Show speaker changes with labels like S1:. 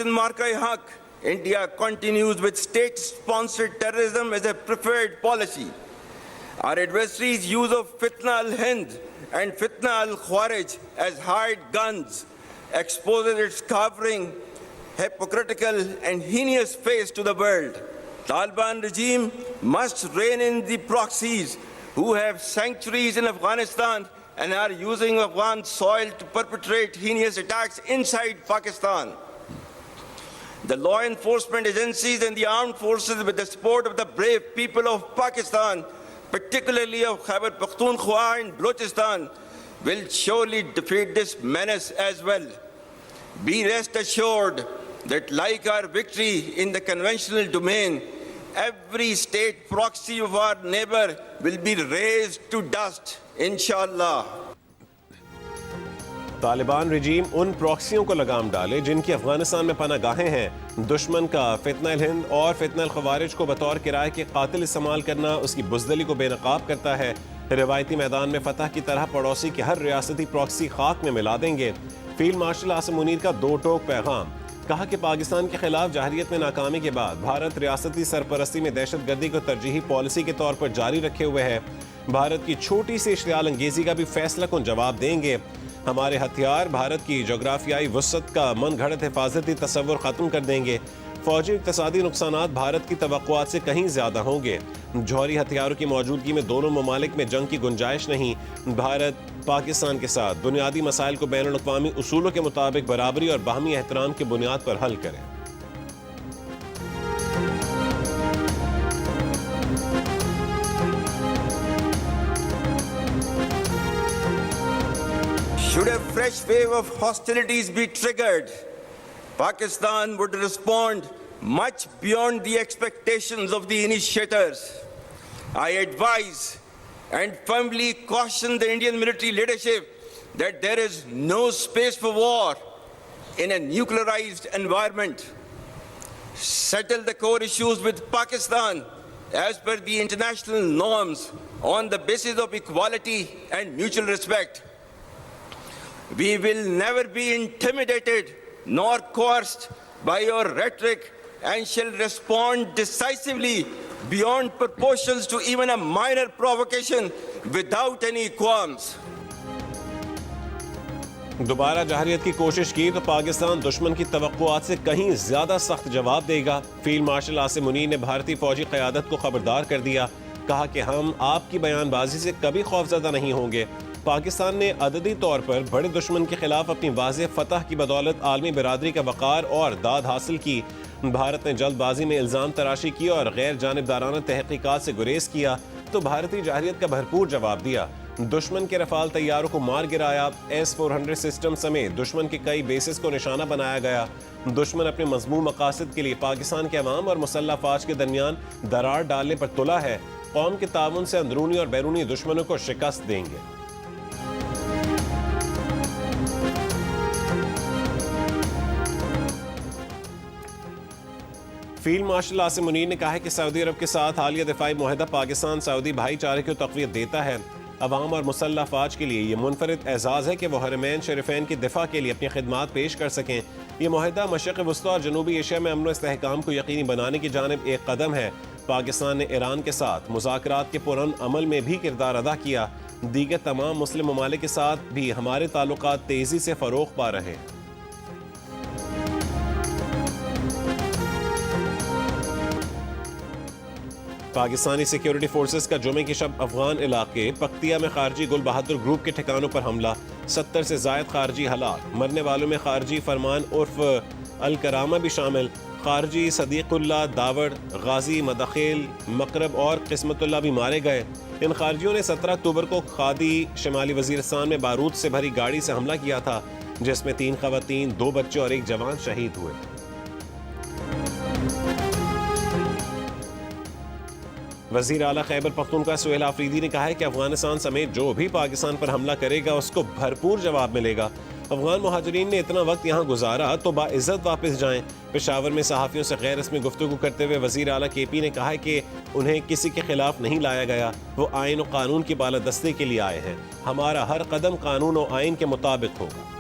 S1: Marka-e-Haq, India continues with state-sponsored terrorism as a preferred policy. Our adversaries' use of Fitna al-Hind and Fitna al-Khawarij as hired guns exposes its cowering, hypocritical and heinous face to the world. Taliban regime must rein in the proxies who have sanctuaries in Afghanistan and are using Afghan soil to perpetrate heinous attacks inside Pakistan. The law enforcement agencies and the armed forces, with the support of the brave people of Pakistan, particularly of Khyber Pakhtunkhwa and Balochistan, will surely defeat this menace as well. Be rest assured that like our victory in the conventional domain, every state proxy of our neighbor will be razed to dust, inshallah.
S2: Taliban رجیم ان پراکسیوں کو لگام ڈالے جن کی افغانستان میں پناہ گاہیں ہیں. دشمن کا فتنہ الہند اور فتنہ الخوارج کو بطور کرائے کے قاتل استعمال کرنا اس کی بزدلی کو بے نقاب کرتا ہے. روایتی میدان میں فتح کی طرح پڑوسی کی ہر ریاستی پراکسی خاک میں ملا دیں گے. فیلڈ مارشل عاصم منیر کا دو ٹوک پیغام. کہا کہ پاکستان کے خلاف جارحیت میں ناکامی کے بعد بھارت ریاستی سرپرستی میں دہشت گردی کو ترجیحی پالیسی کے طور پر جاری رکھے ہوئے ہے. بھارت کی چھوٹی سی اشتعال انگیزی کا بھی فیصلہ کن جواب دیں گے. ہمارے ہتھیار بھارت کی جغرافیائی وسعت کا من گھڑت حفاظتی تصور ختم کر دیں گے. فوجی اقتصادی نقصانات بھارت کی توقعات سے کہیں زیادہ ہوں گے. جوہری ہتھیاروں کی موجودگی میں دونوں ممالک میں جنگ کی گنجائش نہیں. بھارت پاکستان کے ساتھ بنیادی مسائل کو بین الاقوامی اصولوں کے مطابق برابری اور باہمی احترام کی بنیاد پر حل کرے.
S1: Should a fresh wave of hostilities be triggered, Pakistan would respond much beyond the expectations of the initiators. I advise and firmly caution the Indian military leadership that there is no space for war in a nuclearized environment. Settle the core issues with Pakistan as per the international norms on the basis of equality and mutual respect. We will never be intimidated nor coerced by your rhetoric and shall respond decisively beyond proportions to even a minor provocation without any qualms.
S2: دوبارہ جارحیت کی کوشش کی تو پاکستان دشمن کی توقعات سے کہیں زیادہ سخت جواب دے گا. فیلڈ مارشل عاصم منیر نے بھارتی فوجی قیادت کو خبردار کر دیا. کہا کہ ہم آپ کی بیان بازی سے کبھی خوفزدہ نہیں ہوں گے. پاکستان نے عددی طور پر بڑے دشمن کے خلاف اپنی واضح فتح کی بدولت عالمی برادری کا وقار اور داد حاصل کی. بھارت نے جلد بازی میں الزام تراشی کی اور غیر جانبدارانہ تحقیقات سے گریز کیا تو بھارتی جارحیت کا بھرپور جواب دیا. دشمن کے رفال طیاروں کو مار گرایا. S-400 سسٹم سمیت دشمن کے کئی بیسز کو نشانہ بنایا گیا. دشمن اپنے مذموم مقاصد کے لیے پاکستان کے عوام اور مسلح افواج کے درمیان درار ڈالنے پر تلا ہے. قوم کے تعاون سے اندرونی اور بیرونی دشمنوں کو شکست دیں گے. فیلڈ مارشل عاصم منیر نے کہا ہے کہ سعودی عرب کے ساتھ حالیہ دفاعی معاہدہ پاکستان سعودی بھائی چارے کو تقویت دیتا ہے. عوام اور مسلح افواج کے لیے یہ منفرد اعزاز ہے کہ وہ حرمین شریفین کی دفاع کے لیے اپنی خدمات پیش کر سکیں. یہ معاہدہ مشرق وسطی اور جنوبی ایشیا میں امن و استحکام کو یقینی بنانے کی جانب ایک قدم ہے. پاکستان نے ایران کے ساتھ مذاکرات کے پرامن عمل میں بھی کردار ادا کیا. دیگر تمام مسلم ممالک کے ساتھ بھی ہمارے تعلقات تیزی سے فروغ پا رہے ہیں. پاکستانی سیکیورٹی فورسز کا جمعے کی شب افغان علاقے پکتیا میں خارجی گل بہادر گروپ کے ٹھکانوں پر حملہ. 70 سے زائد خارجی ہلاک. مرنے والوں میں خارجی فرمان عرف الکرامہ بھی شامل. خارجی صدیق اللہ داوڑ، غازی مدخیل مقرب اور قسمت اللہ بھی مارے گئے. ان خارجیوں نے 17 اکتوبر کو خادی شمالی وزیرستان میں بارود سے بھری گاڑی سے حملہ کیا تھا جس میں 3 خواتین، 2 بچے اور 1 جوان شہید ہوئے. وزیر اعلیٰ خیبر پختونخوا سہیل آفریدی نے کہا ہے کہ افغانستان سمیت جو بھی پاکستان پر حملہ کرے گا اس کو بھرپور جواب ملے گا. افغان مہاجرین نے اتنا وقت یہاں گزارا تو باعزت واپس جائیں. پشاور میں صحافیوں سے غیر رسمی گفتگو کرتے ہوئے وزیر اعلیٰ کے پی نے کہا ہے کہ انہیں کسی کے خلاف نہیں لایا گیا. وہ آئین و قانون کی بالادستی کے لیے آئے ہیں. ہمارا ہر قدم قانون و آئین کے مطابق ہوگا.